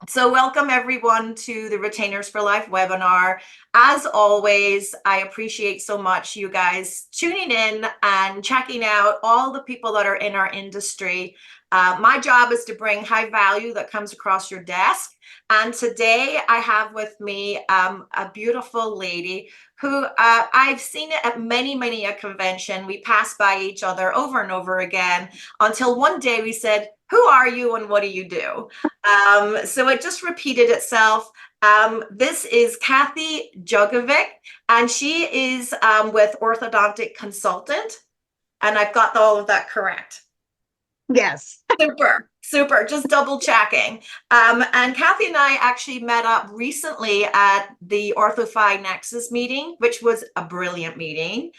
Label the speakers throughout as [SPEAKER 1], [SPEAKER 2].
[SPEAKER 1] So welcome everyone to the Retainers for Life webinar. As always, I appreciate so much you guys tuning in and checking out all the people that are in our industry. My job is to bring high value that comes across your desk. And today I have with me a beautiful lady who I've seen it at many a convention. We passed by each other over and over again until one day we said, "Who are you and what do you do?" So it just repeated itself. This is Cathy Jugovic, and she is with Orthodontic Consultant. And I've got all of that correct.
[SPEAKER 2] Yes.
[SPEAKER 1] Super. Just double checking. And Cathy and I actually met up recently at the OrthoFi Nexus meeting, which was a brilliant meeting.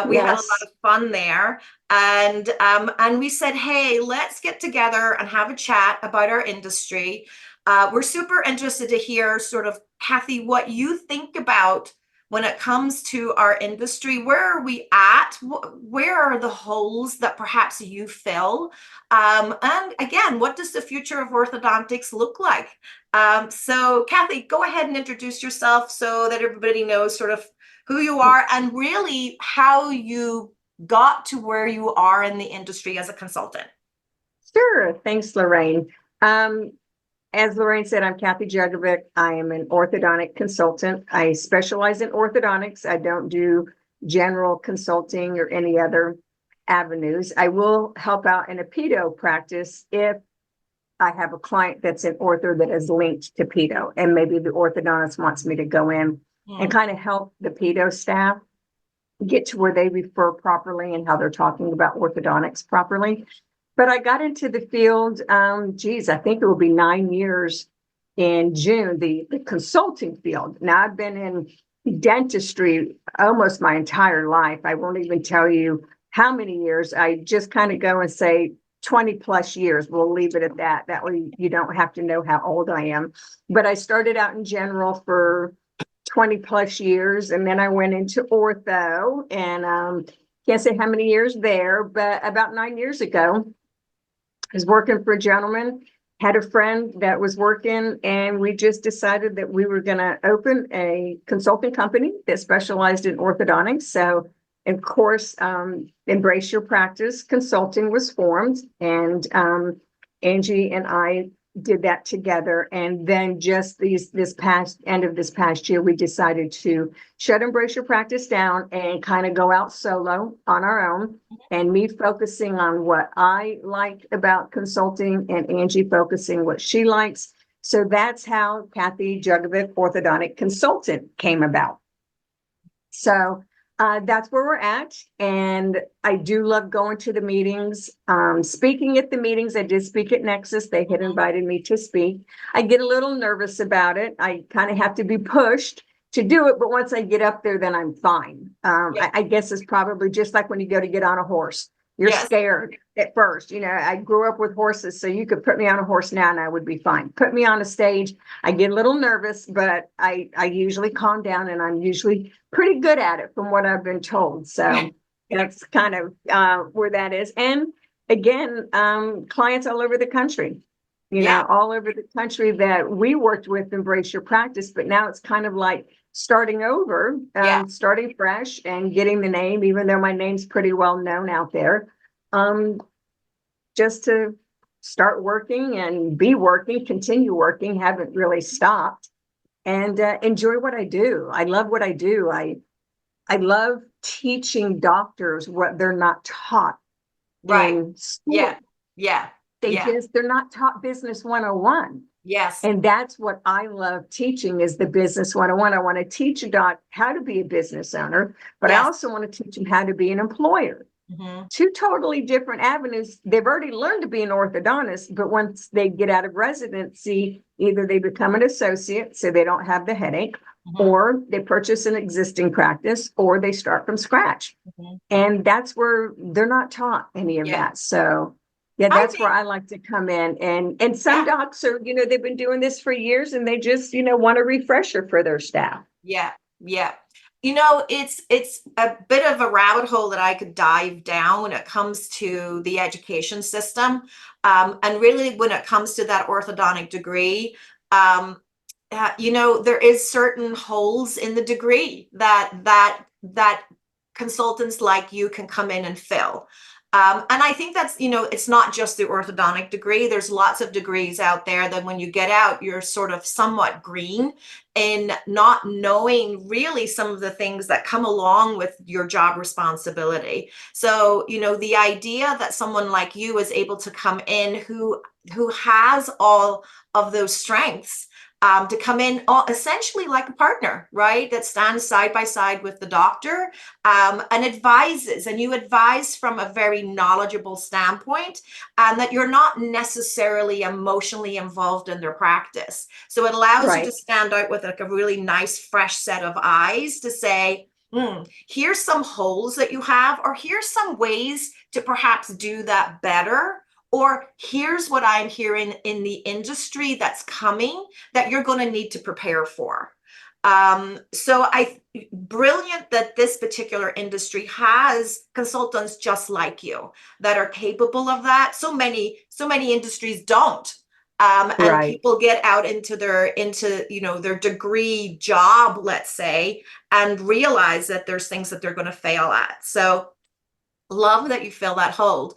[SPEAKER 1] We had a lot
[SPEAKER 2] Yes.
[SPEAKER 1] of fun there, and we said, hey, let's get together and have a chat about our industry. We're super interested to hear sort of, Cathy, what you think about when it comes to our industry. Where are we at? Where are the holes that perhaps you fill? And again, what does the future of orthodontics look like? So Cathy, go ahead and introduce yourself so that everybody knows sort of who you are and really how you got to where you are in the industry as a consultant.
[SPEAKER 2] Sure. Thanks, Lorraine. As Lorraine said, I'm Cathy Jugovic. I am an orthodontic consultant. I specialize in orthodontics. I don't do general consulting or any other avenues. I will help out in a pedo practice if I have a client that's an ortho that is linked to pedo, and maybe the orthodontist wants me to go in and kind of help the pedo staff get to where they refer properly and how they're talking about orthodontics properly. But I got into the field, I think it will be 9 years in June, the consulting field. Now I've been in dentistry almost my entire life. I won't even tell you how many years. I just kind of go and say 20 plus years. We'll leave it at that. That way you don't have to know how old I am. But I started out in general for 20 plus years, and then I went into ortho, and can't say how many years there, but about 9 years ago, I was working for a gentleman, had a friend that was working, and we just decided that we were going to open a consulting company that specialized in orthodontics. So, of course, Embrace Your Practice Consulting was formed, and Angie and I did that together. And then just this past end of this past year, we decided to shut Embrace Your Practice down and kind of go out solo on our own, and me focusing on what I like about consulting and Angie focusing what she likes. So that's how Cathy Jugovic Orthodontic Consultant came about. So that's where we're at. And I do love going to the meetings, speaking at the meetings. I did speak at Nexus. They had invited me to speak. I get a little nervous about it. I kind of have to be pushed to do it. But once I get up there, then I'm fine. I guess it's probably just like when you go to get on a horse. You're scared at first. You know, I grew up with horses, so you could put me on a horse now and I would be fine. Put me on a stage, I get a little nervous, but I usually calm down, and I'm usually pretty good at it from what I've been told. So that's kind of where that is. And again, clients all over the country, all over the country that we worked with Embrace Your Practice, but now it's kind of like starting over, starting fresh and getting the name, even though my name's pretty well known out there, just to start working and be working, continue working, haven't really stopped, and enjoy what I do. I love what I do. I love teaching doctors what they're not taught in school. They're not taught business 101.
[SPEAKER 1] Yes.
[SPEAKER 2] And that's what I love teaching, is the business 101. I want to teach a doc how to be a business owner, but I also want to teach them how to be an employer. Two totally different avenues. They've already learned to be an orthodontist, but once they get out of residency, either they become an associate so they don't have the headache, or they purchase an existing practice, or they start from scratch. And that's where they're not taught any of that. So that's where I like to come in. And some docs are, they've been doing this for years, and they just, want a refresher for their staff.
[SPEAKER 1] Yeah. It's a bit of a rabbit hole that I could dive down when it comes to the education system. And really when it comes to that orthodontic degree, There is certain holes in the degree that consultants like you can come in and fill. And I think that's, it's not just the orthodontic degree. There's lots of degrees out there that when you get out, you're sort of somewhat green in not knowing really some of the things that come along with your job responsibility. So, the idea that someone like you is able to come in who has all of those strengths, to come in essentially like a partner, right? That stands side by side with the doctor, and advises, and you advise from a very knowledgeable standpoint, and that you're not necessarily emotionally involved in their practice. So it allows you to
[SPEAKER 2] Right.
[SPEAKER 1] stand out with like a really nice, fresh set of eyes to say, here's some holes that you have, or here's some ways to perhaps do that better. Or here's what I'm hearing in the industry that's coming that you're going to need to prepare for. Brilliant that this particular industry has consultants just like you that are capable of that. So many industries don't. And
[SPEAKER 2] Right.
[SPEAKER 1] people get out into their degree job, let's say, and realize that there's things that they're going to fail at. So love that you fill that hole.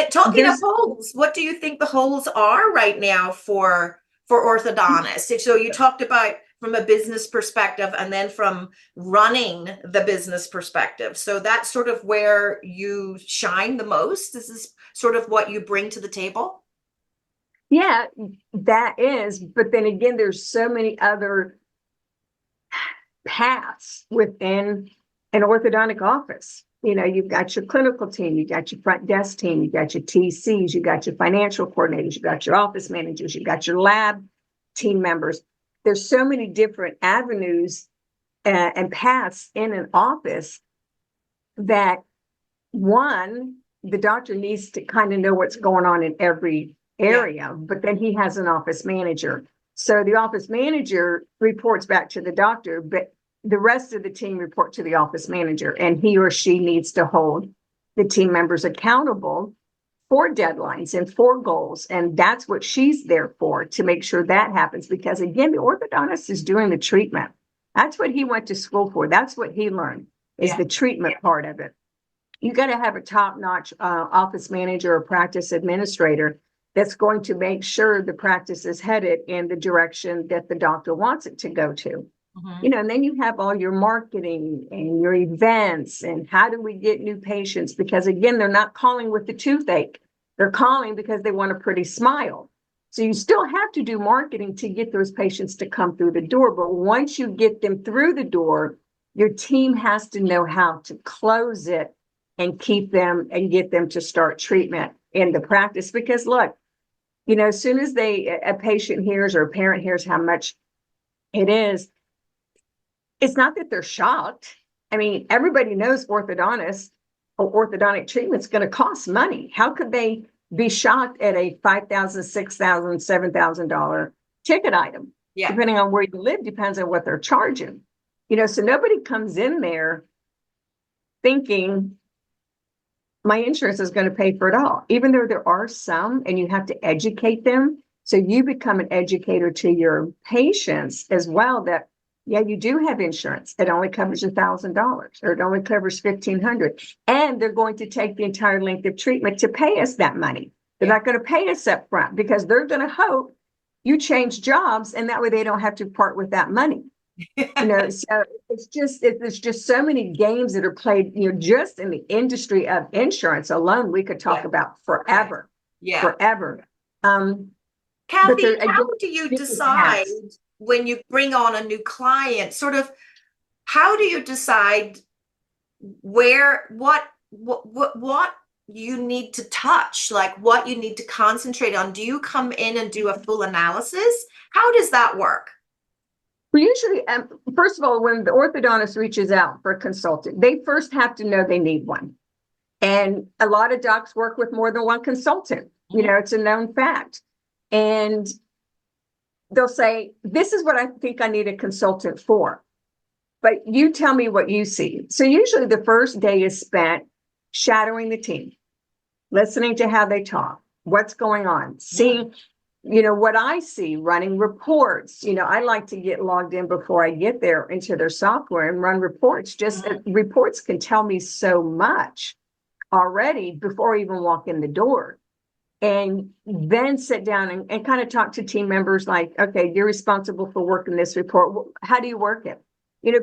[SPEAKER 1] Talking of
[SPEAKER 2] There's
[SPEAKER 1] holes, what do you think the holes are right now for orthodontists? So you talked about from a business perspective and then from running the business perspective. So that's sort of where you shine the most. This is sort of what you bring to the table.
[SPEAKER 2] Yeah, that is. But then again, there's so many other paths within an orthodontic office. You've got your clinical team, you got your front desk team, you got your TCs, you got your financial coordinators, you got your office managers, you got your lab team members. There's so many different avenues and paths in an office that one, the doctor needs to kind of know what's going on in every area, but then he has an office manager. So the office manager reports back to the doctor, but the rest of the team report to the office manager, and he or she needs to hold the team members accountable for deadlines and for goals. And that's what she's there for, to make sure that happens. Because again, the orthodontist is doing the treatment. That's what he went to school for. That's what he learned, is the treatment part of it. You got to have a top-notch office manager or practice administrator that's going to make sure the practice is headed in the direction that the doctor wants it to go to. And then you have all your marketing and your events and how do we get new patients? Because again, they're not calling with the toothache. They're calling because they want a pretty smile. So you still have to do marketing to get those patients to come through the door. But once you get them through the door, your team has to know how to close it and keep them and get them to start treatment in the practice. Because look, as soon as a patient hears or a parent hears how much it is, it's not that they're shocked. I mean, everybody knows orthodontist or orthodontic treatment is going to cost money. How could they be shocked at a $5,000, $6,000, $7,000 ticket item? Depending on where you live, depends on what they're charging. So nobody comes in there thinking my insurance is going to pay for it all, even though there are some, and you have to educate them. So you become an educator to your patients as well, that yeah, you do have insurance. It only covers $1,000 or it only covers $1,500. And they're going to take the entire length of treatment to pay us that money. They're not going to pay us up front because they're going to hope you change jobs and that way they don't have to part with that money. So there's just so many games that are played, just in the industry of insurance alone, we could talk about forever. Forever.
[SPEAKER 1] Cathy, how do you decide when you bring on a new client, sort of, how do you decide what you need to touch, like what you need to concentrate on? Do you come in and do a full analysis? How does that work?
[SPEAKER 2] We usually, first of all, when the orthodontist reaches out for a consultant, they first have to know they need one. And a lot of docs work with more than one consultant. It's a known fact. And they'll say, this is what I think I need a consultant for. But you tell me what you see. So usually the first day is spent shadowing the team, listening to how they talk, what's going on, seeing what I see running reports, I like to get logged in before I get there into their software and run reports. Just reports can tell me so much already before I even walk in the door. And then sit down and kind of talk to team members like, okay, you're responsible for working this report. How do you work it?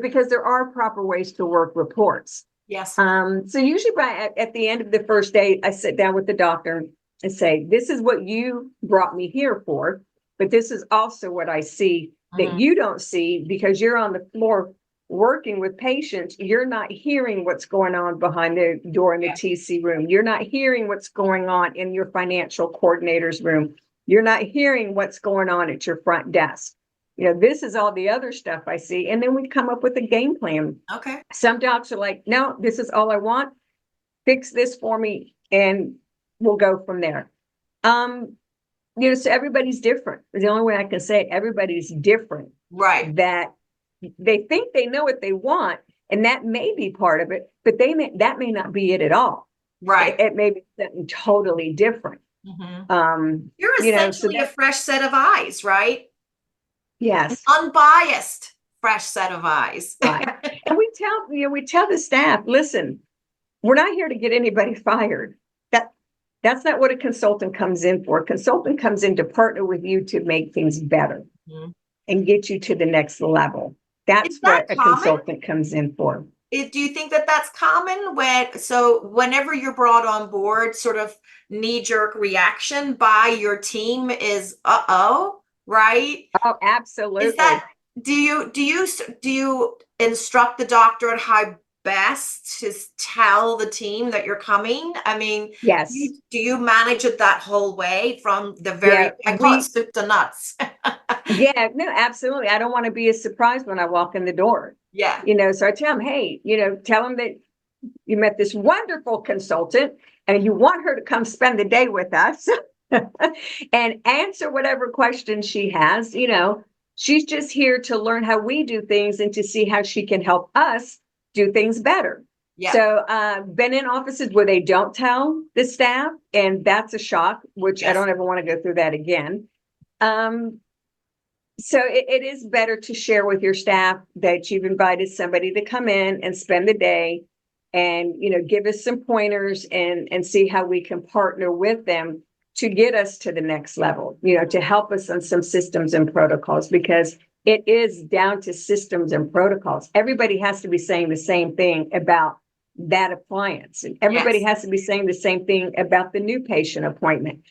[SPEAKER 2] Because there are proper ways to work reports.
[SPEAKER 1] Yes.
[SPEAKER 2] So usually at the end of the first day, I sit down with the doctor and say, this is what you brought me here for, but this is also what I see that you don't see because you're on the floor working with patients. You're not hearing what's going on behind the door in the TC room. You're not hearing what's going on in your financial coordinator's room. You're not hearing what's going on at your front desk. This is all the other stuff I see. And then we come up with a game plan.
[SPEAKER 1] Okay.
[SPEAKER 2] Some docs are like, no, this is all I want. Fix this for me and we'll go from there. So everybody's different. The only way I can say it, everybody's different.
[SPEAKER 1] Right.
[SPEAKER 2] That they think they know what they want, and that may be part of it, but that may not be it at all.
[SPEAKER 1] Right.
[SPEAKER 2] It may be something totally different.
[SPEAKER 1] You're essentially a fresh set of eyes, right?
[SPEAKER 2] Yes.
[SPEAKER 1] An unbiased fresh set of eyes.
[SPEAKER 2] Right. And we tell the staff, listen, we're not here to get anybody fired. That's not what a consultant comes in for. A consultant comes in to partner with you to make things better and get you to the next level. That's what a consultant comes in for.
[SPEAKER 1] Do you think that that's common whenever you're brought on board, sort of knee-jerk reaction by your team is, right?
[SPEAKER 2] Oh, absolutely.
[SPEAKER 1] Is that, do you instruct the doctor on how best to tell the team that you're coming? I mean,
[SPEAKER 2] yes.
[SPEAKER 1] Do you manage it that whole way from the very, I call it soup to nuts.
[SPEAKER 2] Yeah, no, absolutely. I don't want to be a surprise when I walk in the door.
[SPEAKER 1] Yeah.
[SPEAKER 2] So I tell them, hey, tell them that you met this wonderful consultant and you want her to come spend the day with us and answer whatever questions she has. She's just here to learn how we do things and to see how she can help us do things better. Yeah. So been in offices where they don't tell the staff, and that's a shock, which I don't ever want to go through that again. So it is better to share with your staff that you've invited somebody to come in and spend the day and, give us some pointers and see how we can partner with them to get us to the next level, to help us on some systems and protocols, because it is down to systems and protocols. Everybody has to be saying the same thing about that appliance, and everybody has to be saying the same thing about the new patient appointment,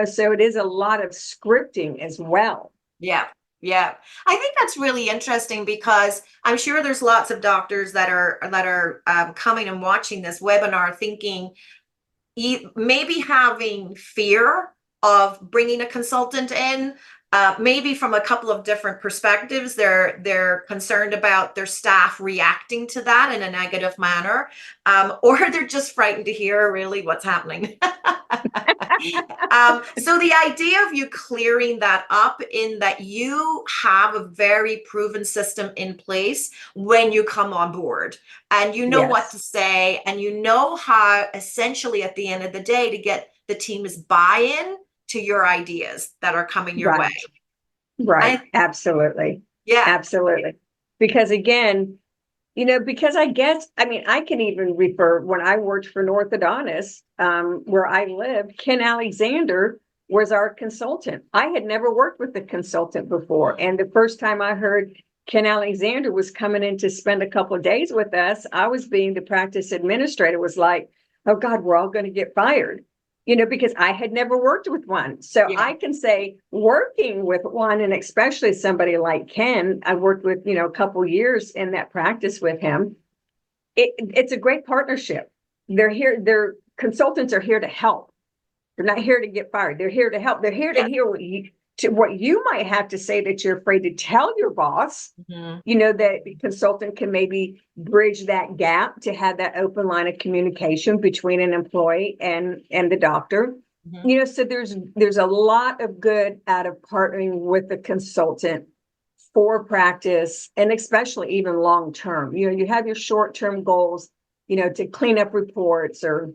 [SPEAKER 2] so it is a lot of scripting as well.
[SPEAKER 1] Yeah. Yeah, I think that's really interesting because I'm sure there's lots of doctors that are coming and watching this webinar thinking maybe having fear of bringing a consultant in, maybe from a couple of different perspectives. They're concerned about their staff reacting to that in a negative manner, or they're just frightened to hear really what's happening. So the idea of you clearing that up in that you have a very proven system in place when you come on board, and you know what to say, and you know how essentially at the end of the day to get the team's buy-in to your ideas that are coming your way.
[SPEAKER 2] Right. Absolutely.
[SPEAKER 1] Yeah.
[SPEAKER 2] Absolutely. Because again, because I can even refer when I worked for an orthodontist where I lived, Ken Alexander was our consultant. I had never worked with a consultant before. And the first time I heard Ken Alexander was coming in to spend a couple of days with us, I was being the practice administrator, was like, oh God, we're all going to get fired. Because I had never worked with one. So I can say working with one, and especially somebody like Ken, I worked with, a couple years in that practice with him. It's a great partnership. Their consultants are here to help. They're not here to get fired. They're here to help. They're here to hear what you might have to say that you're afraid to tell your boss. That the consultant can maybe bridge that gap to have that open line of communication between an employee and the doctor. So there's a lot of good out of partnering with the consultant for practice, and especially even long term. You have your short term goals, to clean up reports or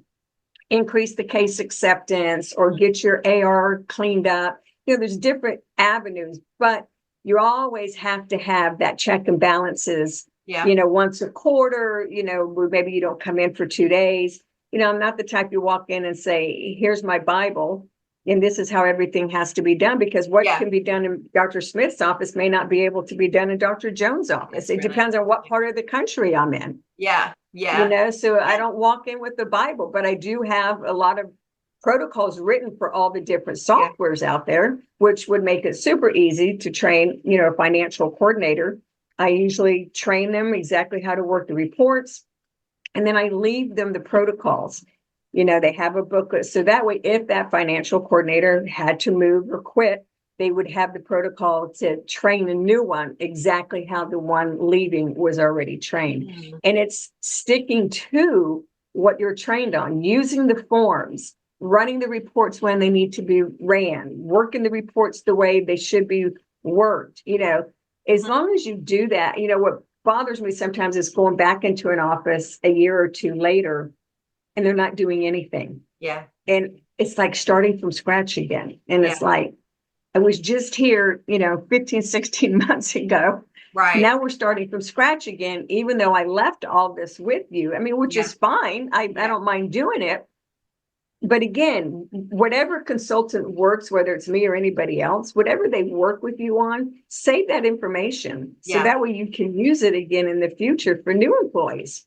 [SPEAKER 2] increase the case acceptance or get your AR cleaned up. there's different avenues, but you always have to have that check and balances,
[SPEAKER 1] Yeah.
[SPEAKER 2] once a quarter, where maybe you don't come in for 2 days. I'm not the type you walk in and say, here's my Bible, and this is how everything has to be done, because what
[SPEAKER 1] Yeah.
[SPEAKER 2] can be done in Dr. Smith's office may not be able to be done in Dr. Jones' office. It depends on what part of the country I'm in.
[SPEAKER 1] Yeah. Yeah.
[SPEAKER 2] So I don't walk in with the Bible, but I do have a lot of protocols written for all the different
[SPEAKER 1] Yeah.
[SPEAKER 2] softwares out there, which would make it super easy to train, a financial coordinator. I usually train them exactly how to work the reports, and then I leave them the protocols. They have a booklet. So that way, if that financial coordinator had to move or quit, they would have the protocol to train a new one exactly how the one leaving was already trained. And it's sticking to what you're trained on, using the forms, running the reports when they need to be ran, working the reports the way they should be worked. As long as you do that, what bothers me sometimes is going back into an office a year or two later and they're not doing anything.
[SPEAKER 1] Yeah.
[SPEAKER 2] And it's like starting from scratch again. And
[SPEAKER 1] Yeah.
[SPEAKER 2] it's like, I was just here, 15, 16 months ago.
[SPEAKER 1] Right.
[SPEAKER 2] Now we're starting from scratch again, even though I left all this with you. I mean, which is fine. I don't mind doing it. But again, whatever consultant works, whether it's me or anybody else, whatever they work with you on, save that information. So that way you can use it again in the future for new employees.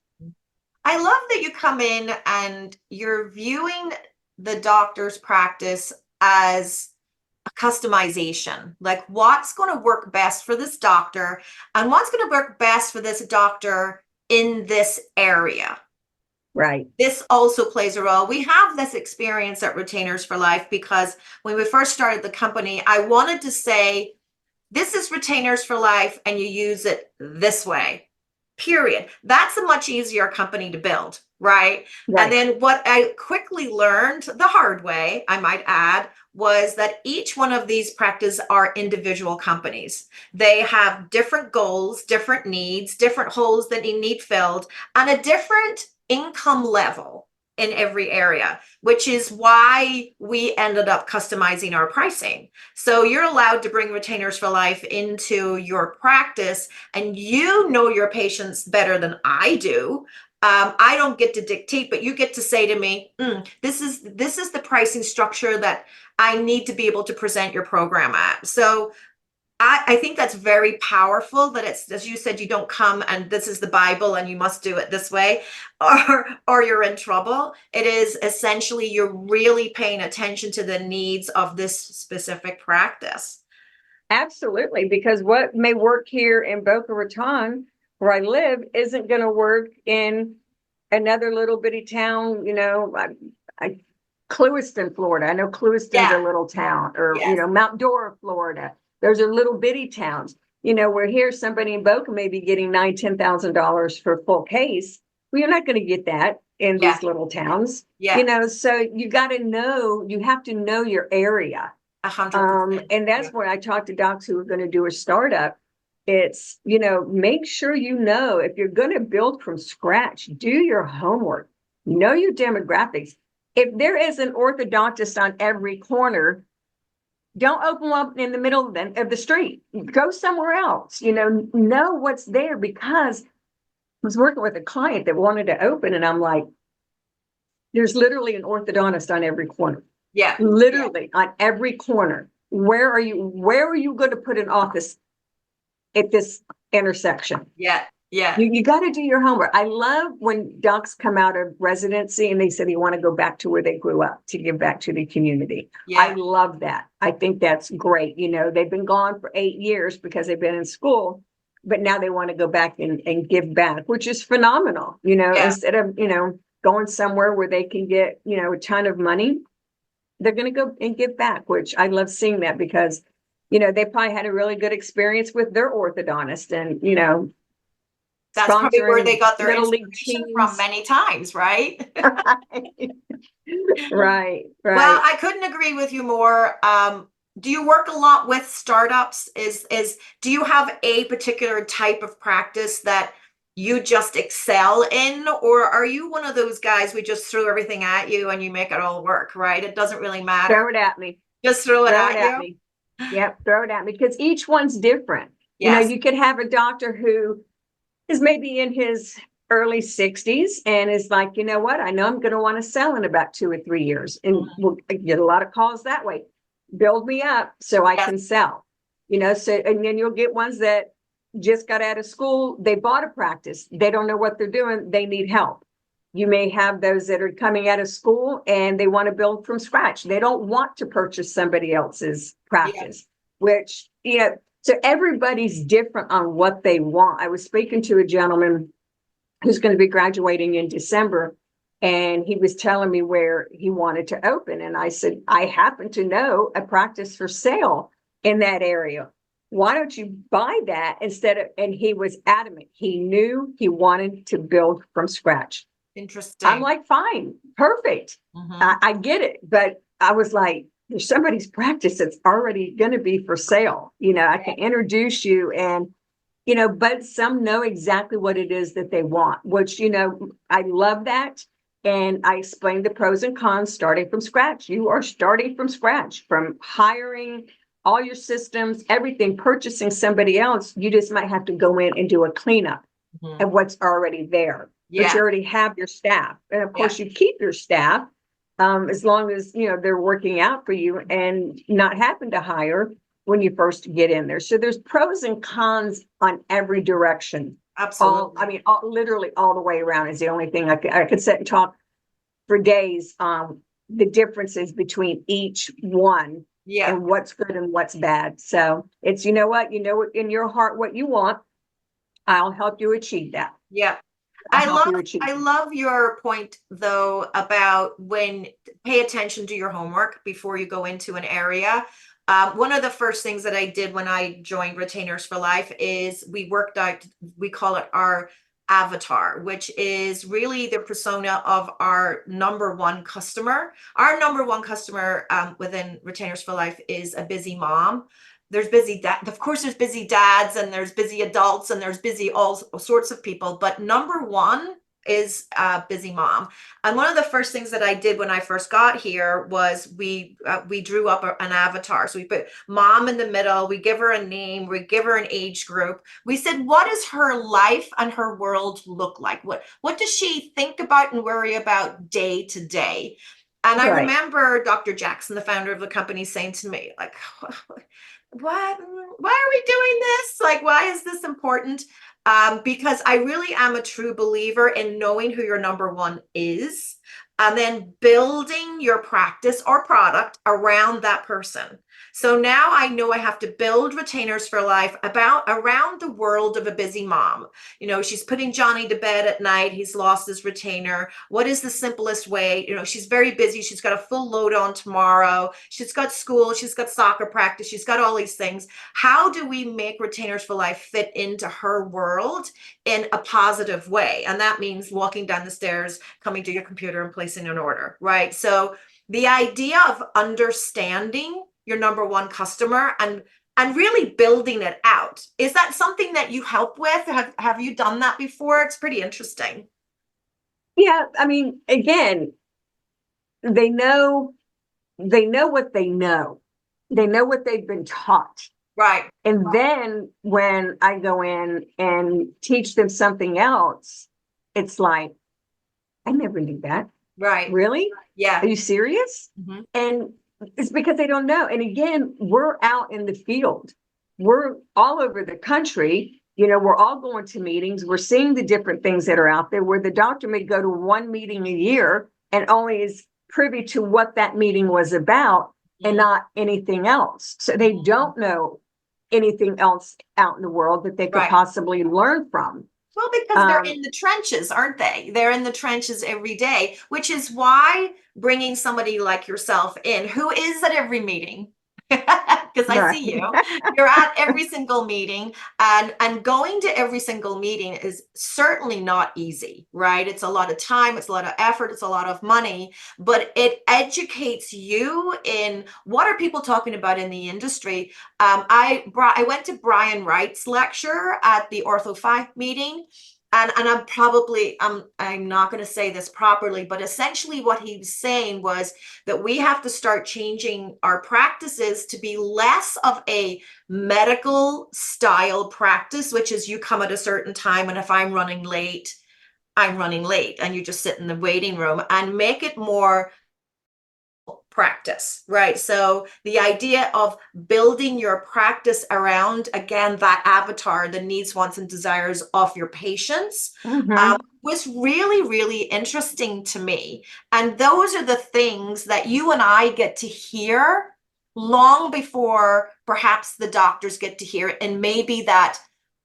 [SPEAKER 1] I love that you come in and you're viewing the doctor's practice as a customization, like what's going to work best for this doctor and what's going to work best for this doctor in this area.
[SPEAKER 2] Right.
[SPEAKER 1] This also plays a role. We have this experience at Retainers for Life because when we first started the company, I wanted to say, this is Retainers for Life and you use it this way. Period. That's a much easier company to build, right? And then what I quickly learned the hard way, I might add, was that each one of these practices are individual companies. They have different goals, different needs, different holes that need filled, and a different income level in every area, which is why we ended up customizing our pricing. So you're allowed to bring Retainers for Life into your practice, and you know your patients better than I do. I don't get to dictate, but you get to say to me, this is the pricing structure that I need to be able to present your program at. So I think that's very powerful, that it's, as you said, you don't come and this is the Bible and you must do it this way, or you're in trouble. It is essentially you're really paying attention to the needs of this specific practice.
[SPEAKER 2] Absolutely, because what may work here in Boca Raton, where I live, isn't going to work in another little bitty town, Clewiston, Florida. I know Clewiston's a little town, or, Mount Dora, Florida. Those are little bitty towns. Where here somebody in Boca may be getting $9,000, $10,000 for a full case. Well, you're not going to get that in these little towns. So you got to know, you have to know your area.
[SPEAKER 1] 100%.
[SPEAKER 2] And that's when I talk to docs who are going to do a startup. It's, make sure if you're going to build from scratch, do your homework, know your demographics. If there is an orthodontist on every corner, don't open up in the middle of the street. Go somewhere else, know what's there, because I was working with a client that wanted to open, and I'm like, there's literally an orthodontist on every corner.
[SPEAKER 1] Yeah.
[SPEAKER 2] Literally on every corner. Where are you going to put an office at this intersection?
[SPEAKER 1] Yeah. Yeah.
[SPEAKER 2] You got to do your homework. I love when docs come out of residency and they say they want to go back to where they grew up to give back to the community.
[SPEAKER 1] Yeah.
[SPEAKER 2] I love that. I think that's great. They've been gone for 8 years because they've been in school, but now they want to go back and give back, which is phenomenal. Instead of, going somewhere where they can get, a ton of money, they're going to go and give back, which I love seeing that, because, they probably had a really good experience with their orthodontist, and,
[SPEAKER 1] that's probably where they got their
[SPEAKER 2] little
[SPEAKER 1] inspiration from many times, right?
[SPEAKER 2] Right.
[SPEAKER 1] Well, I couldn't agree with you more. Do you work a lot with startups? Do you have a particular type of practice that you just excel in, or are you one of those guys we just throw everything at you and you make it all work, right? It doesn't really matter.
[SPEAKER 2] Throw it at me.
[SPEAKER 1] Just throw it at you.
[SPEAKER 2] Yep, throw it at me because each one's different. You know,
[SPEAKER 1] Yes.
[SPEAKER 2] you could have a doctor who is maybe in his early 60s and is like, you know what, I know I'm going to want to sell in about 2 or 3 years. And
[SPEAKER 1] Mhm.
[SPEAKER 2] we'll get a lot of calls that way. Build me up so I
[SPEAKER 1] Yes.
[SPEAKER 2] can sell. You know, so and then you'll get ones that just got out of school, they bought a practice, they don't know what they're doing, they need help. You may have those that are coming out of school and they want to build from scratch. They don't want to purchase somebody else's
[SPEAKER 1] Yeah.
[SPEAKER 2] practice, which, you know, so everybody's different on what they want. I was speaking to a gentleman who's going to be graduating in December, and he was telling me where he wanted to open. And I said, I happen to know a practice for sale in that area. Why don't you buy that instead of, and he was adamant. He knew he wanted to build from scratch. I'm
[SPEAKER 1] Interesting.
[SPEAKER 2] like, fine, perfect.
[SPEAKER 1] Mhm.
[SPEAKER 2] I get it. But I was like, there's somebody's practice that's already going to be for sale. You know, I can introduce you and, you know, but some know exactly what it is that they want, which, you know, I love that. And I explained the pros and cons starting from scratch. You are starting from scratch, from hiring all your systems, everything, purchasing somebody else. You just might have to go in and do a cleanup
[SPEAKER 1] Mhm.
[SPEAKER 2] of what's already there, but
[SPEAKER 1] Yeah.
[SPEAKER 2] you already have your staff. And of
[SPEAKER 1] Yeah.
[SPEAKER 2] course, you keep your staff as long as, you know, they're working out for you and not having to hire when you first get in there. So there's pros and cons on every direction. I
[SPEAKER 1] Absolutely.
[SPEAKER 2] mean, literally all the way around is the only thing I could sit and talk for days on the differences between each one
[SPEAKER 1] Yeah.
[SPEAKER 2] and what's good and what's bad. So it's, you know what in your heart, what you want. I'll help you achieve that.
[SPEAKER 1] Yeah.
[SPEAKER 2] I'll
[SPEAKER 1] I
[SPEAKER 2] help
[SPEAKER 1] love
[SPEAKER 2] you achieve
[SPEAKER 1] I
[SPEAKER 2] it.
[SPEAKER 1] love your point though about when pay attention to your homework before you go into an area. One of the first things that I did when I joined Retainers for Life is we worked out, we call it our avatar, which is really the persona of our number one customer. Our number one customer within Retainers for Life is a busy mom. There's busy dad, of course there's busy dads and there's busy adults and there's busy all sorts of people, but number one is a busy mom. And one of the first things that I did when I first got here was we drew up an avatar. So we put mom in the middle, we give her a name, we give her an age group. We said, what does her life and her world look like? What does she think about and worry about day to day? And I
[SPEAKER 2] Right.
[SPEAKER 1] remember Dr. Jackson, the founder of the company, saying to me, like, what? Why are we doing this? Like, why is this important? Because I really am a true believer in knowing who your number one is and then building your practice or product around that person. So now I know I have to build Retainers for Life about around the world of a busy mom. You know, she's putting Johnny to bed at night. He's lost his retainer. What is the simplest way? You know, she's very busy. She's got a full load on tomorrow. She's got school. She's got soccer practice. She's got all these things. How do we make Retainers for Life fit into her world in a positive way? And that means walking down the stairs, coming to your computer and placing an order, right? So the idea of understanding your number one customer and really building it out. Is that something that you help with? Have you done that before? It's pretty interesting.
[SPEAKER 2] Yeah. I mean, again, they know they know what they know. They know what they've been taught.
[SPEAKER 1] Right.
[SPEAKER 2] And then when I go in and teach them something else, it's like, I never knew that.
[SPEAKER 1] Right.
[SPEAKER 2] Really?
[SPEAKER 1] Yeah.
[SPEAKER 2] Are you serious?
[SPEAKER 1] Mhm.
[SPEAKER 2] And it's because they don't know. And again, we're out in the field. We're all over the country. You know, we're all going to meetings. We're seeing the different things that are out there where the doctor may go to one meeting a year and only is privy to what that meeting was about and
[SPEAKER 1] Mhm.
[SPEAKER 2] not anything else. So they
[SPEAKER 1] Mhm.
[SPEAKER 2] don't know anything else out in the world that they could
[SPEAKER 1] Right.
[SPEAKER 2] possibly learn from.
[SPEAKER 1] Well, because they're
[SPEAKER 2] Um,
[SPEAKER 1] in the trenches, aren't they? They're in the trenches every day, which is why bringing somebody like yourself in, who is at every meeting, because I
[SPEAKER 2] right.
[SPEAKER 1] see you, you're at every single meeting, and going to every single meeting is certainly not easy, right? It's a lot of time, it's a lot of effort, it's a lot of money, but it educates you in what are people talking about in the industry. I went to Brian Wright's lecture at the Ortho 5 meeting, and I'm not going to say this properly, but essentially what he was saying was that we have to start changing our practices to be less of a medical style practice, which is you come at a certain time, and if I'm running late, I'm running late, and you just sit in the waiting room, and make it more practice, right? So the idea of building your practice around, again, that avatar, the needs, wants, and desires of your patients,
[SPEAKER 2] Mhm.
[SPEAKER 1] was really, really interesting to me. And those are the things that you and I get to hear long before perhaps the doctors get to hear it. And maybe that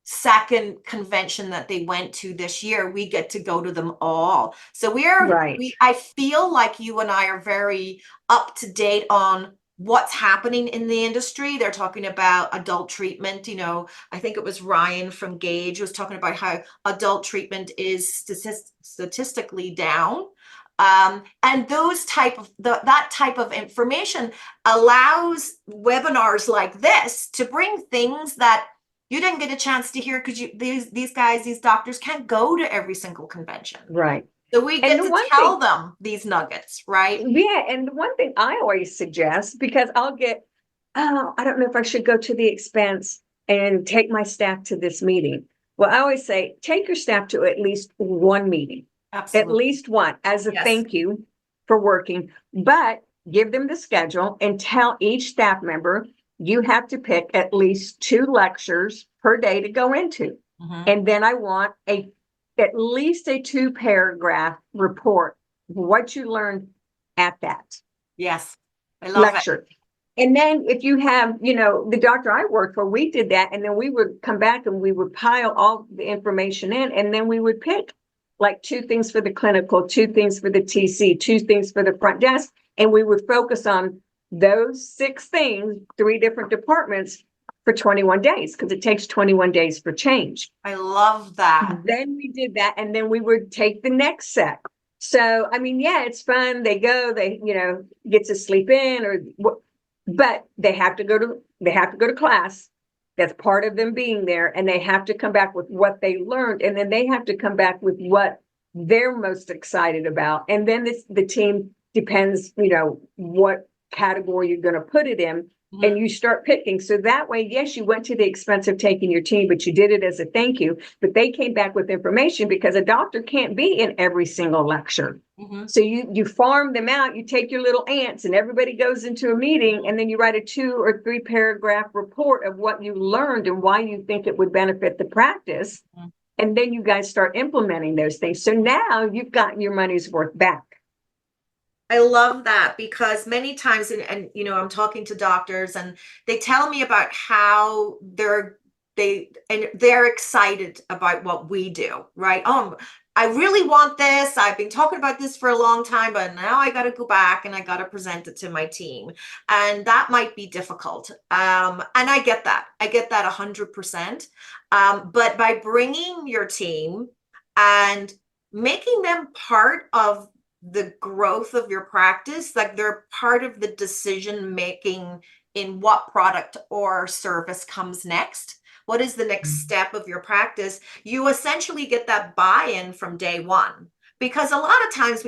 [SPEAKER 1] second convention that they went to this year, we get to go to them all. So
[SPEAKER 2] Right.
[SPEAKER 1] I feel like you and I are very up to date on what's happening in the industry. They're talking about adult treatment. I think it was Ryan from Gage was talking about how adult treatment is statistically down. And that type of information allows webinars like this to bring things that you didn't get a chance to hear, because these doctors can't go to every single convention.
[SPEAKER 2] Right.
[SPEAKER 1] So we
[SPEAKER 2] And
[SPEAKER 1] get
[SPEAKER 2] the
[SPEAKER 1] to
[SPEAKER 2] one
[SPEAKER 1] tell
[SPEAKER 2] thing,
[SPEAKER 1] them these nuggets, right?
[SPEAKER 2] yeah, and the one thing I always suggest, because I'll get, oh, I don't know if I should go to the expense and take my staff to this meeting. Well, I always say, take your staff to at least one meeting, at
[SPEAKER 1] Absolutely.
[SPEAKER 2] least one, as a
[SPEAKER 1] Yes.
[SPEAKER 2] thank you for working, but give them the schedule and tell each staff member, you have to pick at least 2 lectures per day to go into.
[SPEAKER 1] Mhm.
[SPEAKER 2] And then I want at least a 2 paragraph report, what you learned at that
[SPEAKER 1] Yes. I love it.
[SPEAKER 2] lecture. And then if you have, the doctor I worked for, we did that. And then we would come back and we would pile all the information in, and then we would pick like 2 things for the clinical, 2 things for the TC, 2 things for the front desk. And we would focus on those 6 things, 3 different departments for 21 days, because it takes 21 days for change.
[SPEAKER 1] I love that.
[SPEAKER 2] Then we did that, and then we would take the next set. So, I mean, yeah, it's fun. They go, get to sleep in, or what, but they have to go to class. That's part of them being there, and they have to come back with what they learned, and then they have to come back with what they're most excited about. And then the team depends, what category you're going to put it in,
[SPEAKER 1] Mhm.
[SPEAKER 2] and you start picking. So that way, yes, you went to the expense of taking your team, but you did it as a thank you. But they came back with information, because a doctor can't be in every single lecture.
[SPEAKER 1] Mhm.
[SPEAKER 2] So you farm them out, you take your little ants, and everybody goes into a meeting, and then you write a 2 or 3 paragraph report of what you learned and why you think it would benefit the practice.
[SPEAKER 1] Mhm.
[SPEAKER 2] And then you guys start implementing those things. So now you've gotten your money's worth back.
[SPEAKER 1] I love that, because many times, and I'm talking to doctors, and they tell me about how they're excited about what we do, right? Oh, I really want this. I've been talking about this for a long time, but now I got to go back and I got to present it to my team. And that might be difficult. And I get that. I get that 100%. But by bringing your team and making them part of the growth of your practice, like they're part of the decision making in what product or service comes next, what is the next step of your practice, you essentially get that buy-in from day one. Because a lot of times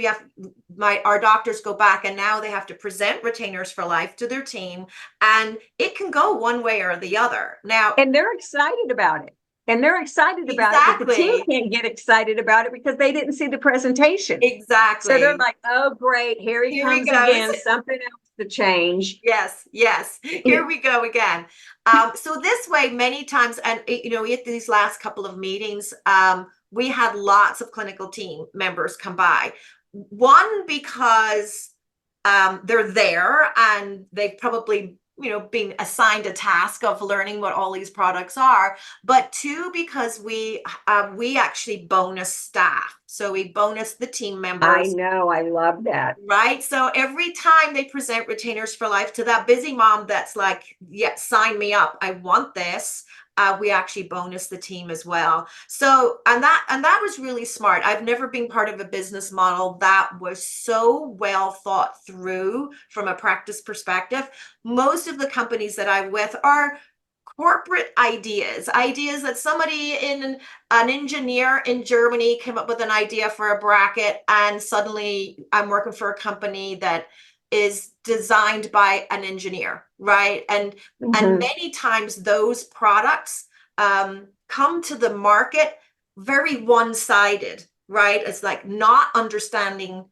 [SPEAKER 1] our doctors go back, and now they have to present retainers for life to their team, and it can go one way or the other. Now,
[SPEAKER 2] And they're excited about it. And they're excited about it, but the team
[SPEAKER 1] exactly,
[SPEAKER 2] can't get excited about it because they didn't see the presentation. So they're
[SPEAKER 1] exactly.
[SPEAKER 2] like, oh, great, here he
[SPEAKER 1] Here he
[SPEAKER 2] comes
[SPEAKER 1] goes.
[SPEAKER 2] again, something else to change.
[SPEAKER 1] Yes, yes. Here we go again. So this way, many times, and at these last couple of meetings, we had lots of clinical team members come by. One, because they're there and they've probably been assigned a task of learning what all these products are, but 2, because we actually bonus staff, so we bonus the team
[SPEAKER 2] I
[SPEAKER 1] members.
[SPEAKER 2] know, I love that.
[SPEAKER 1] Right. So every time they present Retainers for Life to that busy mom that's like, yeah, sign me up, I want this, we actually bonus the team as well. So, and that was really smart. I've never been part of a business model that was so well thought through from a practice perspective. Most of the companies that I'm with are corporate ideas, ideas that somebody in an engineer in Germany came up with an idea for a bracket, and suddenly I'm working for a company that is designed by an engineer, right? And
[SPEAKER 2] Mhm.
[SPEAKER 1] many times those products come to the market very one-sided, right? It's like not understanding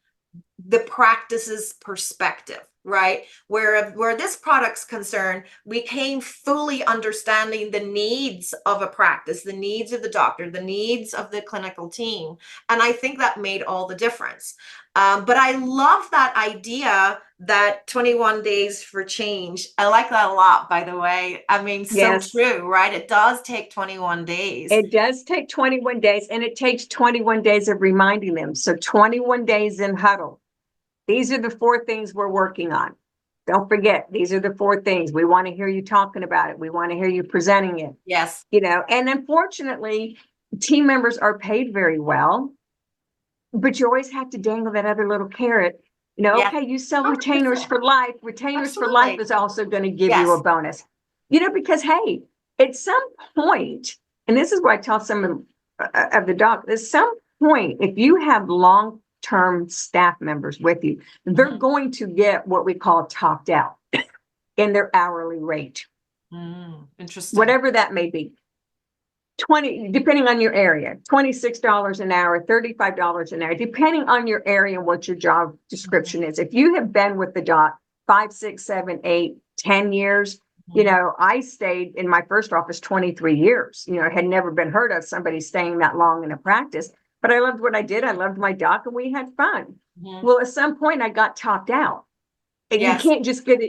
[SPEAKER 1] the practice's perspective, right? Where this product's concerned, we came fully understanding the needs of a practice, the needs of the doctor, the needs of the clinical team. And I think that made all the difference. But I love that idea, that 21 days for change. I like that a lot, by the way. I mean, so
[SPEAKER 2] Yes.
[SPEAKER 1] true, right? It does take 21 days.
[SPEAKER 2] It does take 21 days, and it takes 21 days of reminding them. So 21 days in huddle. These are the 4 things we're working on. Don't forget, these are the 4 things. We want to hear you talking about it. We want to hear you presenting it.
[SPEAKER 1] Yes.
[SPEAKER 2] And unfortunately, team members are paid very well, but you always have to dangle that other little carrot.
[SPEAKER 1] Yes.
[SPEAKER 2] Okay, you sell retainers
[SPEAKER 1] 100%.
[SPEAKER 2] for life. Retainers for life
[SPEAKER 1] Absolutely.
[SPEAKER 2] is also going to give you a
[SPEAKER 1] Yes.
[SPEAKER 2] bonus. Because hey, at some point, and this is what I tell some of the docs, at some point, if you have long-term staff members with you, they're
[SPEAKER 1] Mhm.
[SPEAKER 2] going to get what we call topped out in their hourly rate,
[SPEAKER 1] Interesting.
[SPEAKER 2] whatever that may be. 20, depending on your area, $26 an hour, $35 an hour, depending on your area and what your job description
[SPEAKER 1] Mhm.
[SPEAKER 2] is. If you have been with the doc 5, 6, 7, 8, 10 years,
[SPEAKER 1] Mhm.
[SPEAKER 2] I stayed in my first office 23 years. It had never been heard of somebody staying that long in a practice, but I loved what I did. I loved my doc and we had fun.
[SPEAKER 1] Mhm.
[SPEAKER 2] Well, at some point I got topped out. And you
[SPEAKER 1] Yes.
[SPEAKER 2] can't just get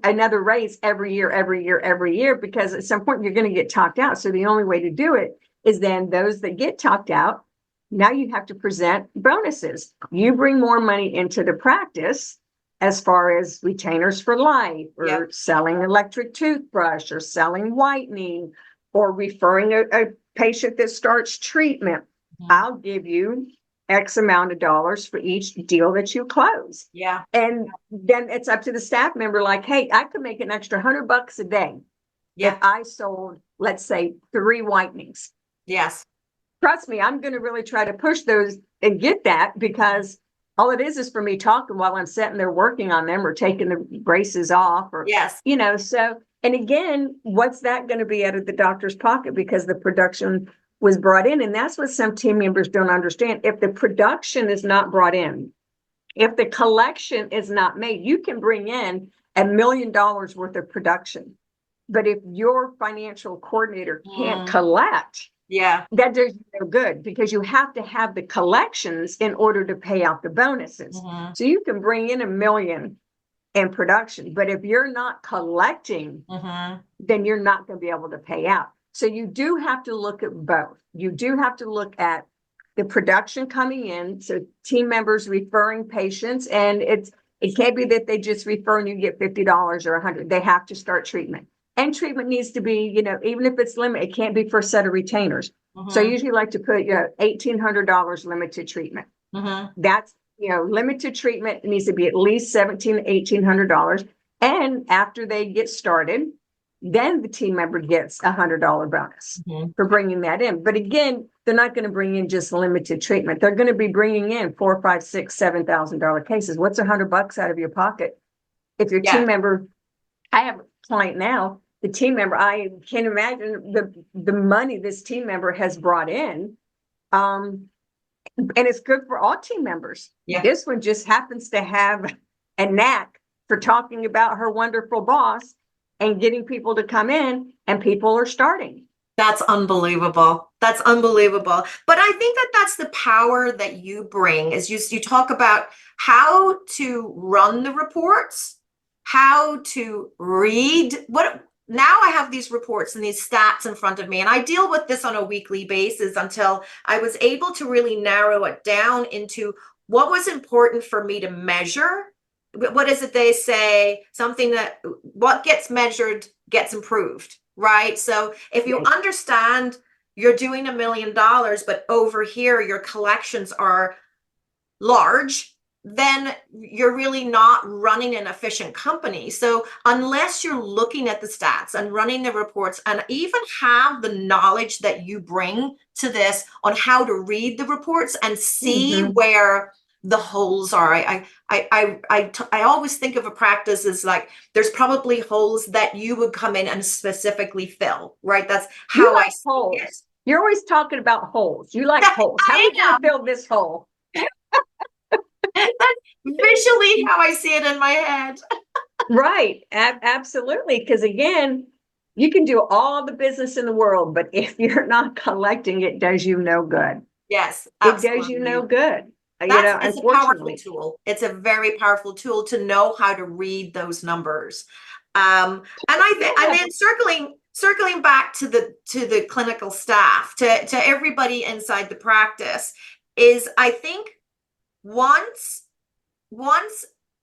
[SPEAKER 2] another raise every year, because at some point you're going to get topped out. So the only way to do it is then those that get topped out, now you have to present bonuses. You bring more money into the practice as far as retainers for life,
[SPEAKER 1] Yep.
[SPEAKER 2] or selling electric toothbrush, or selling whitening, or referring a patient that starts treatment.
[SPEAKER 1] Mhm.
[SPEAKER 2] I'll give you X amount of dollars for each deal that you close.
[SPEAKER 1] Yeah.
[SPEAKER 2] And then it's up to the staff member, like, hey, I could make an extra $100 a day if
[SPEAKER 1] Yeah.
[SPEAKER 2] I sold, let's say, 3 whitenings.
[SPEAKER 1] Yes.
[SPEAKER 2] Trust me, I'm going to really try to push those and get that, because all it is for me talking while I'm sitting there working on them, or taking the braces off, or,
[SPEAKER 1] Yes.
[SPEAKER 2] so, and again, what's that going to be out of the doctor's pocket, because the production was brought in? And that's what some team members don't understand. If the production is not brought in, if the collection is not made, you can bring in $1 million worth of production. But if your financial coordinator can't collect,
[SPEAKER 1] Yeah.
[SPEAKER 2] that does no good, because you have to have the collections in order to pay out the bonuses.
[SPEAKER 1] Mhm.
[SPEAKER 2] So you can bring in $1 million in production, but if you're not collecting,
[SPEAKER 1] Mhm.
[SPEAKER 2] then you're not going to be able to pay out. So you do have to look at both. You do have to look at the production coming in, so team members referring patients, and it can't be that they just refer and you get $50 or $100. They have to start treatment. And treatment needs to be, even if it's limited, it can't be for a set of retainers. So I
[SPEAKER 1] Mhm.
[SPEAKER 2] usually like to put, $1,800 limited treatment.
[SPEAKER 1] Mhm.
[SPEAKER 2] That's, limited treatment. It needs to be at least $1,700 to $1,800. And after they get started, then the team member gets a $100 bonus
[SPEAKER 1] Mhm.
[SPEAKER 2] for bringing that in. But again, they're not going to bring in just limited treatment. They're going to be bringing in $4, $5, $6, $7,000 cases. What's $100 out of your pocket? If your
[SPEAKER 1] Yeah.
[SPEAKER 2] team member, I have a client now, the team member, I can't imagine the money this team member has brought in. And it's good for all team members.
[SPEAKER 1] Yeah.
[SPEAKER 2] This one just happens to have a knack for talking about her wonderful boss and getting people to come in, and people are starting.
[SPEAKER 1] That's unbelievable. That's unbelievable. But I think that that's the power that you bring, is you talk about how to run the reports, how to read what. Now I have these reports and these stats in front of me, and I deal with this on a weekly basis until I was able to really narrow it down into what was important for me to measure. What is it they say? Something that what gets measured gets improved, right? So if you
[SPEAKER 2] Yes.
[SPEAKER 1] understand you're doing $1 million, but over here your collections are large, then you're really not running an efficient company. So unless you're looking at the stats and running the reports and even have the knowledge that you bring to this on how to read the reports and see where the holes are. I always think of a practice as like there's probably holes that you would come in and specifically fill, right? That's
[SPEAKER 2] You
[SPEAKER 1] how I
[SPEAKER 2] like
[SPEAKER 1] see
[SPEAKER 2] holes.
[SPEAKER 1] it.
[SPEAKER 2] You're always talking about holes. You like holes. How are we going to fill this hole?
[SPEAKER 1] That's visually how I see it in my head.
[SPEAKER 2] Right. Absolutely. Because again, you can do all the business in the world, but if you're not collecting, it does you no good.
[SPEAKER 1] Yes,
[SPEAKER 2] It does you no
[SPEAKER 1] absolutely.
[SPEAKER 2] good.
[SPEAKER 1] It's a powerful
[SPEAKER 2] Unfortunately.
[SPEAKER 1] tool. It's a very powerful tool to know how to read those numbers. And I think, and
[SPEAKER 2] Yeah.
[SPEAKER 1] then circling back to the clinical staff, to everybody inside the practice, is I think once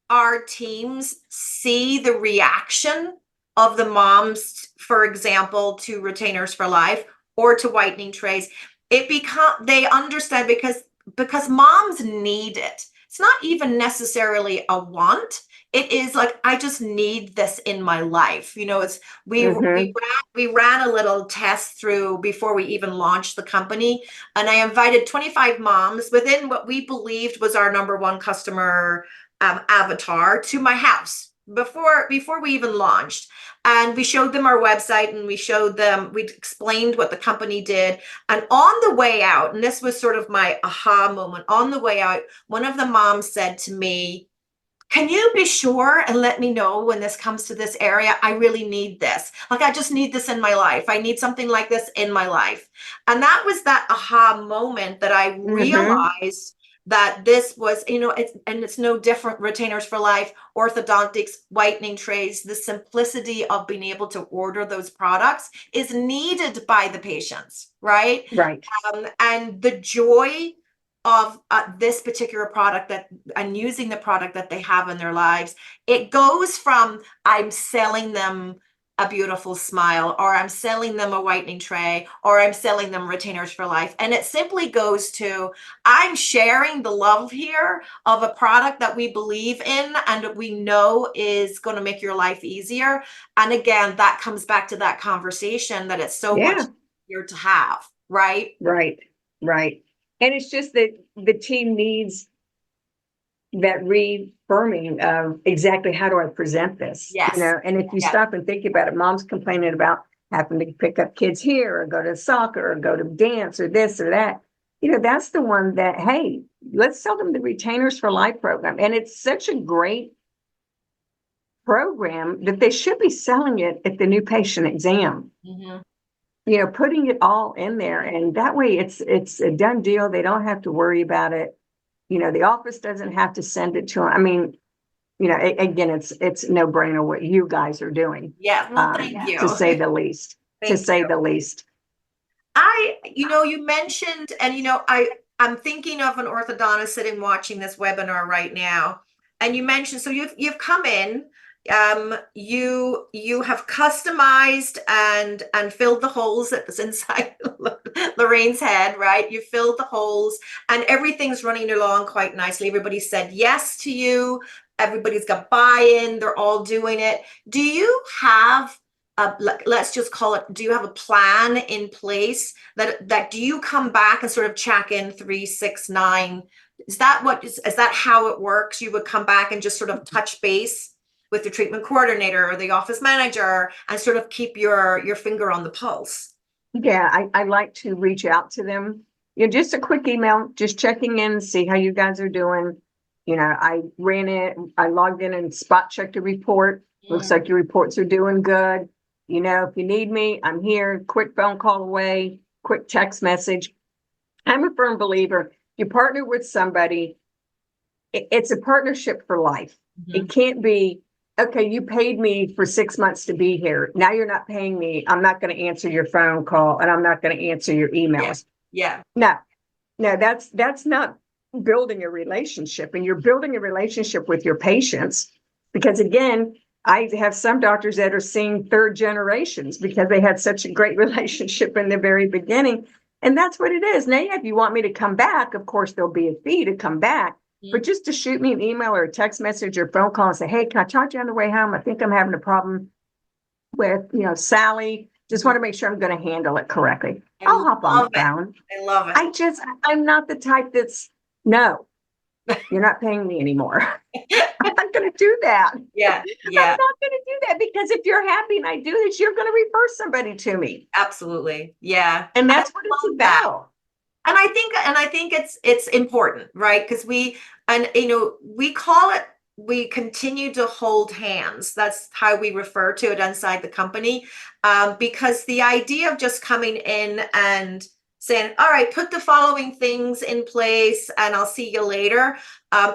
[SPEAKER 1] our teams see the reaction of the moms, for example, to retainers for life or to whitening trays, they understand because moms need it. It's not even necessarily a want. It is like, I just need this in my life. It's we ran a little test through before we even launched the company, and I invited 25 moms within what we believed was our number one customer avatar to my house before we even launched. And we showed them our website, and we explained what the company did. And on the way out, and this was sort of my aha moment, on the way out, one of the moms said to me, "Can you be sure and let me know when this comes to this area? I really need this. Like, I just need this in my life. I need something like this in my life." And that was that aha moment that I realized that this was, it's no different. Retainers for life, orthodontics, whitening trays, the simplicity of being able to order those products is needed by the patients, right?
[SPEAKER 2] Right.
[SPEAKER 1] And the joy of this particular product and using the product that they have in their lives, it goes from I'm selling them a beautiful smile, or I'm selling them a whitening tray, or I'm selling them retainers for life. And it simply goes to, I'm sharing the love here of a product that we believe in and we know is going to make your life easier. And again, that comes back to that conversation that it's so much easier to have, right?
[SPEAKER 2] Right. And it's just that the team needs that reaffirming of exactly how do I present this,
[SPEAKER 1] Yes.
[SPEAKER 2] and if you stop and think about it, mom's complaining about having to pick up kids here or go to soccer or go to dance or this or that. That's the one that, hey, let's sell them the Retainers for Life program. And it's such a great program that they should be selling it at the new patient exam. Putting it all in there, and that way it's a done deal. They don't have to worry about it. The office doesn't have to send it to them. I mean, again, it's no brainer what you guys are doing.
[SPEAKER 1] Yeah. Well, thank you.
[SPEAKER 2] To say the least.
[SPEAKER 1] Thank you.
[SPEAKER 2] least.
[SPEAKER 1] You mentioned, and I'm thinking of an orthodontist sitting watching this webinar right now, and you mentioned, so you've come in, you have customized and filled the holes that was inside Lorraine's head, right? You filled the holes, and everything's running along quite nicely. Everybody said yes to you. Everybody's got buy-in. They're all doing it. Do you have let's just call it, do you have a plan in place that do you come back and sort of check in 3, 6, 9? Is that how it works? You would come back and just sort of touch base with the treatment coordinator or the office manager and sort of keep your finger on the pulse?
[SPEAKER 2] Yeah, I like to reach out to them. Just a quick email, just checking in, see how you guys are doing. I logged in and spot checked a report. Looks like your reports are doing good. If you need me, I'm here. Quick phone call away, quick text message. I'm a firm believer. You partner with somebody, it's a partnership for life. It can't be, okay, you paid me for 6 months to be here. Now you're not paying me. I'm not going to answer your phone call and I'm not going to answer your emails.
[SPEAKER 1] Yeah.
[SPEAKER 2] No, that's not building a relationship. And you're building a relationship with your patients because, again, I have some doctors that are seeing third generations because they had such a great relationship in the very beginning. And that's what it is. Now, if you want me to come back, of course, there'll be a fee to come back. but just to shoot me an email or a text message or phone call and say, hey, can I talk to you on the way home? I think I'm having a problem with, Sally. Just want to make sure I'm going to handle it correctly.
[SPEAKER 1] I
[SPEAKER 2] I'll hop on the
[SPEAKER 1] love it.
[SPEAKER 2] phone.
[SPEAKER 1] I love it.
[SPEAKER 2] I'm not the type that's, no, you're not paying me anymore. I'm not going to do that.
[SPEAKER 1] Yeah,
[SPEAKER 2] I'm
[SPEAKER 1] yeah,
[SPEAKER 2] not going to do that, because if you're happy and I do this, you're going to refer somebody to me.
[SPEAKER 1] absolutely. Yeah.
[SPEAKER 2] And
[SPEAKER 1] I
[SPEAKER 2] that's what it's
[SPEAKER 1] love that.
[SPEAKER 2] about.
[SPEAKER 1] And I think it's important, right? Because we call it, we continue to hold hands. That's how we refer to it inside the company. Because the idea of just coming in and saying, all right, put the following things in place and I'll see you later,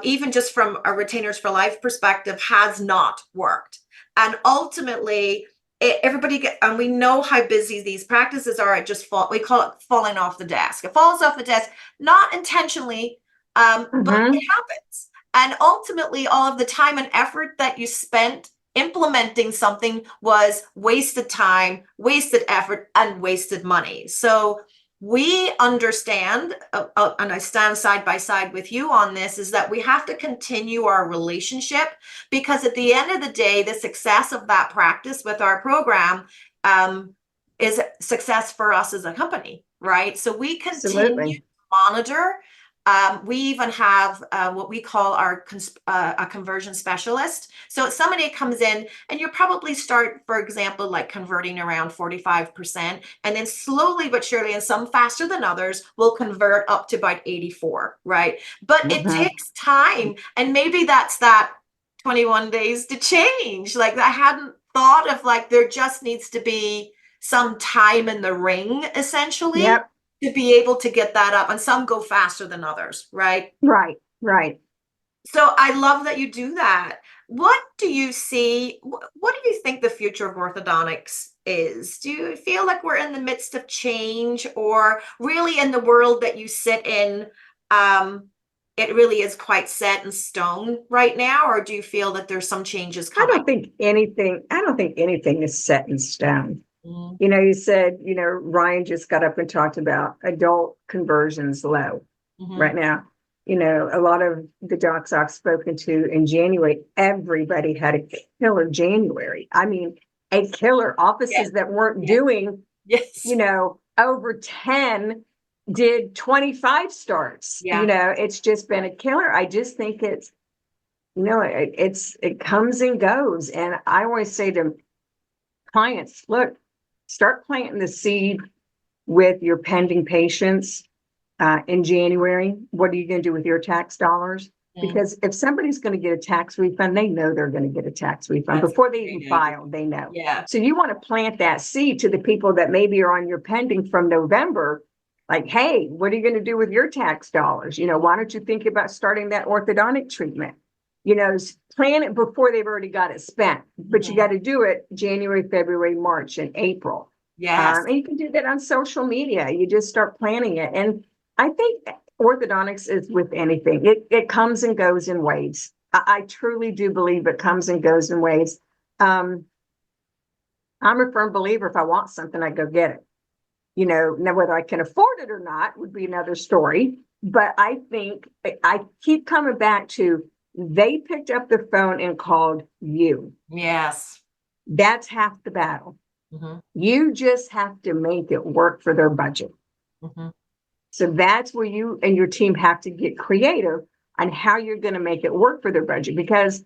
[SPEAKER 1] even just from a Retainers for Life perspective, has not worked. And ultimately, and we know how busy these practices are. We call it falling off the desk. It falls off the desk, not intentionally, but it happens. And ultimately, all of the time and effort that you spent implementing something was wasted time, wasted effort, and wasted money. So we understand, and I stand side by side with you on this, is that we have to continue our relationship, because at the end of the day, the success of that practice with our program is success for us as a company, right? So we continue
[SPEAKER 2] Absolutely.
[SPEAKER 1] to monitor. We even have what we call a conversion specialist. So if somebody comes in and you probably start, for example, like converting around 45%, and then slowly but surely, and some faster than others, will convert up to about 84, right? But it takes time. And maybe that's that 21 days to change. Like, I hadn't thought of, like, there just needs to be some time in the ring, essentially.
[SPEAKER 2] Yep.
[SPEAKER 1] To be able to get that up, and some go faster than others, right?
[SPEAKER 2] Right.
[SPEAKER 1] So I love that you do that. What do you see? What do you think the future of orthodontics is? Do you feel like we're in the midst of change, or really in the world that you sit in, it really is quite set in stone right now? Or do you feel that there's some changes
[SPEAKER 2] I
[SPEAKER 1] coming?
[SPEAKER 2] don't think anything is set in stone.
[SPEAKER 1] Mm-hmm.
[SPEAKER 2] You said, Ryan just got up and talked about adult conversions low right now. A lot of the docs I've spoken to in January, everybody had a killer January. I mean, a killer. Offices that weren't doing,
[SPEAKER 1] Yes.
[SPEAKER 2] over 10 did 25 starts.
[SPEAKER 1] Yeah.
[SPEAKER 2] It's just been a killer. I just think it comes and goes. And I always say to clients, look, start planting the seed with your pending patients in January. What are you going to do with your tax dollars? Because if somebody's going to get a tax refund, they know they're going to get a tax refund.
[SPEAKER 1] That's
[SPEAKER 2] before they even file. They know.
[SPEAKER 1] Yeah.
[SPEAKER 2] So you want to plant that seed to the people that maybe are on your pending from November. Like, hey, what are you going to do with your tax dollars? Why don't you think about starting that orthodontic treatment? Plan it before they've already got it spent, but you got to do it January, February, March, and April.
[SPEAKER 1] Yes.
[SPEAKER 2] And you can do that on social media. You just start planning it. And I think orthodontics is with anything. It comes and goes in waves. I truly do believe it comes and goes in waves. I'm a firm believer, if I want something, I go get it. Now whether I can afford it or not would be another story. But I think I keep coming back to, they picked up the phone and called you.
[SPEAKER 1] Yes.
[SPEAKER 2] That's half the battle. You just have to make it work for their budget. So that's where you and your team have to get creative on how you're going to make it work for their budget, because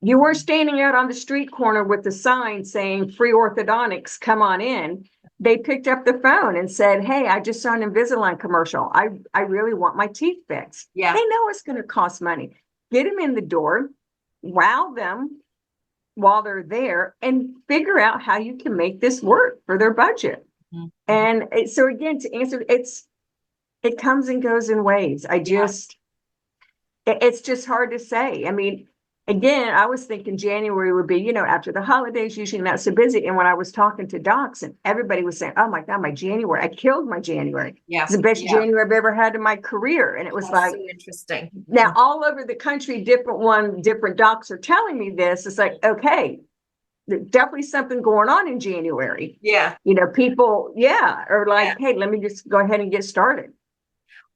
[SPEAKER 2] you were standing out on the street corner with the sign saying free orthodontics, come on in. They picked up the phone and said, hey, I just saw an Invisalign commercial. I really want my teeth fixed.
[SPEAKER 1] Yeah.
[SPEAKER 2] They know it's going to cost money. Get them in the door, wow them while they're there, and figure out how you can make this work for their budget. And so again, to answer, it comes and goes in waves. It's just hard to say. I mean, again, I was thinking January would be, after the holidays, usually not so busy. And when I was talking to docs, and everybody was saying, oh my God, my January, I killed my January.
[SPEAKER 1] Yeah.
[SPEAKER 2] It's the best January I've ever had in my career. And it was like,
[SPEAKER 1] so interesting.
[SPEAKER 2] Now all over the country, different docs are telling me this. It's like, okay, there's definitely something going on in January.
[SPEAKER 1] Yeah.
[SPEAKER 2] People, are like, hey, let me just go ahead and get started.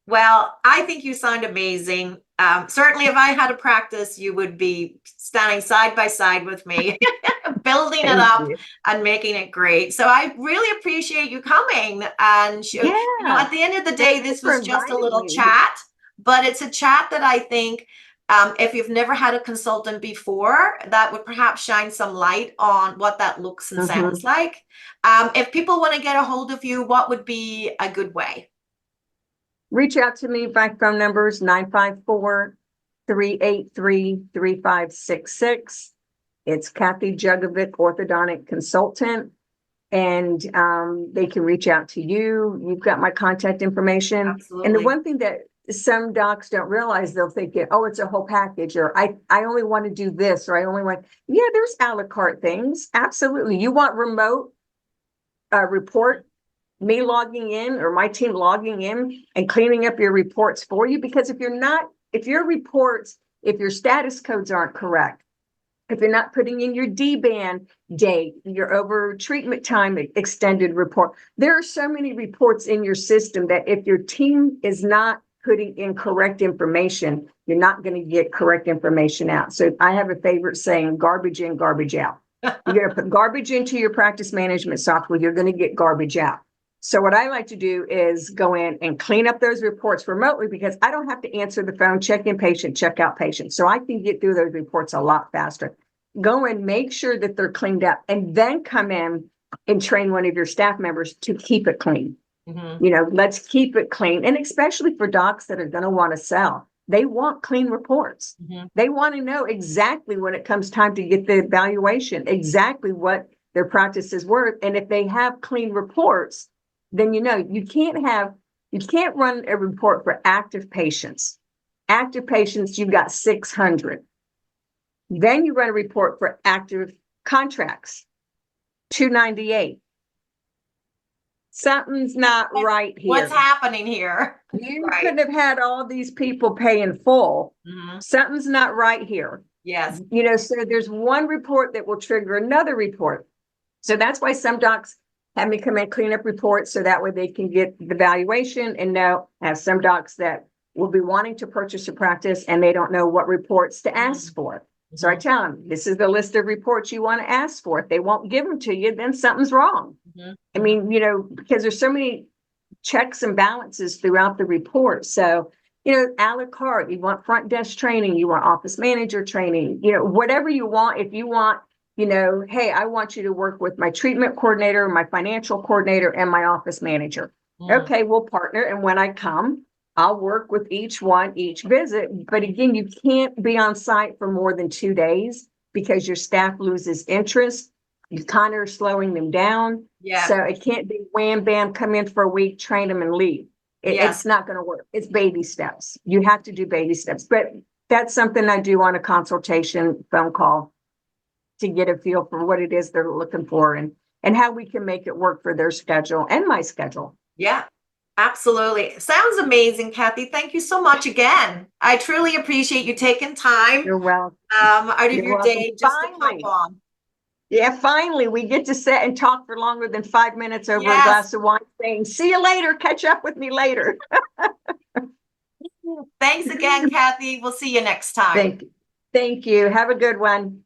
[SPEAKER 1] Well, I think you sound amazing. Certainly, if I had a practice, you would be standing side by side with me, building it
[SPEAKER 2] Thank
[SPEAKER 1] up
[SPEAKER 2] you.
[SPEAKER 1] and making it great. So I really appreciate you coming. And,
[SPEAKER 2] Yeah,
[SPEAKER 1] at the end of the
[SPEAKER 2] thank
[SPEAKER 1] day,
[SPEAKER 2] you
[SPEAKER 1] this
[SPEAKER 2] for
[SPEAKER 1] was just a
[SPEAKER 2] inviting
[SPEAKER 1] little
[SPEAKER 2] me.
[SPEAKER 1] chat, but it's a chat that I think, if you've never had a consultant before, that would perhaps shine some light on what that looks and sounds
[SPEAKER 2] Mhm.
[SPEAKER 1] like. If people want to get a hold of you, what would be a good way?
[SPEAKER 2] Reach out to me by phone numbers 954-383-3566. It's Cathy Jugovic, orthodontic consultant, and they can reach out to you. You've got my contact information. And the
[SPEAKER 1] Absolutely.
[SPEAKER 2] one thing that some docs don't realize, they'll think, oh, it's a whole package, or I only want to do this, or I only want, yeah, there's a la carte things. Absolutely. You want remote report, me logging in or my team logging in and cleaning up your reports for you? Because if your reports, if your status codes aren't correct, if you're not putting in your D-band date, your over treatment time extended report, there are so many reports in your system that if your team is not putting in correct information, you're not going to get correct information out. So I have a favorite saying, garbage in, garbage out. You're going to put garbage into your practice management software, you're going to get garbage out. So what I like to do is go in and clean up those reports remotely, because I don't have to answer the phone, check in patient, check out patient. So I can get through those reports a lot faster. Go and make sure that they're cleaned up, and then come in and train one of your staff members to keep it clean.
[SPEAKER 1] Mhm.
[SPEAKER 2] Let's keep it clean. And especially for docs that are going to want to sell, they want clean reports.
[SPEAKER 1] Mhm.
[SPEAKER 2] They want to know exactly when it comes time to get the evaluation, exactly what their practice is worth. And if they have clean reports, then you can't run a report for active patients. Active patients, you've got 600. Then you run a report for active contracts, 298. Something's not right
[SPEAKER 1] What's
[SPEAKER 2] here.
[SPEAKER 1] happening here?
[SPEAKER 2] You
[SPEAKER 1] Right.
[SPEAKER 2] couldn't have had all these people pay in full.
[SPEAKER 1] Mhm.
[SPEAKER 2] Something's not right here.
[SPEAKER 1] Yes.
[SPEAKER 2] So there's one report that will trigger another report. So that's why some docs have me come in, clean up reports, so that way they can get the valuation. And now I have some docs that will be wanting to purchase a practice and they don't know what reports to ask for. So I
[SPEAKER 1] Mhm.
[SPEAKER 2] tell them, this is the list of reports you want to ask for. If they won't give them to you, then something's wrong.
[SPEAKER 1] Mhm.
[SPEAKER 2] I mean, because there's so many checks and balances throughout the report. So, a la carte, you want front desk training, you want office manager training, whatever you want. If you want, hey, I want you to work with my treatment coordinator, my financial coordinator, and my office manager.
[SPEAKER 1] Mhm.
[SPEAKER 2] Okay, we'll partner. And when I come, I'll work with each visit. But again, you can't be on site for more than 2 days because your staff loses interest. You kind of are slowing them down.
[SPEAKER 1] Yeah.
[SPEAKER 2] So it can't be wham, bam, come in for a week, train them and leave.
[SPEAKER 1] Yes.
[SPEAKER 2] It's not going to work. It's baby steps. You have to do baby steps. But that's something I do on a consultation phone call to get a feel for what it is they're looking for, and how we can make it work for their schedule and my schedule.
[SPEAKER 1] Yeah. Absolutely. Sounds amazing, Cathy. Thank you so much again. I truly appreciate you taking time
[SPEAKER 2] You're welcome.
[SPEAKER 1] out of
[SPEAKER 2] You're
[SPEAKER 1] your
[SPEAKER 2] welcome.
[SPEAKER 1] day just to pop
[SPEAKER 2] Finally.
[SPEAKER 1] on.
[SPEAKER 2] Yeah, finally, we get to sit and talk for longer than 5 minutes over a
[SPEAKER 1] Yes.
[SPEAKER 2] glass of wine, saying, see you later, catch up with me later.
[SPEAKER 1] Thanks again, Cathy. We'll see you next time.
[SPEAKER 2] Thank you. Have a good one.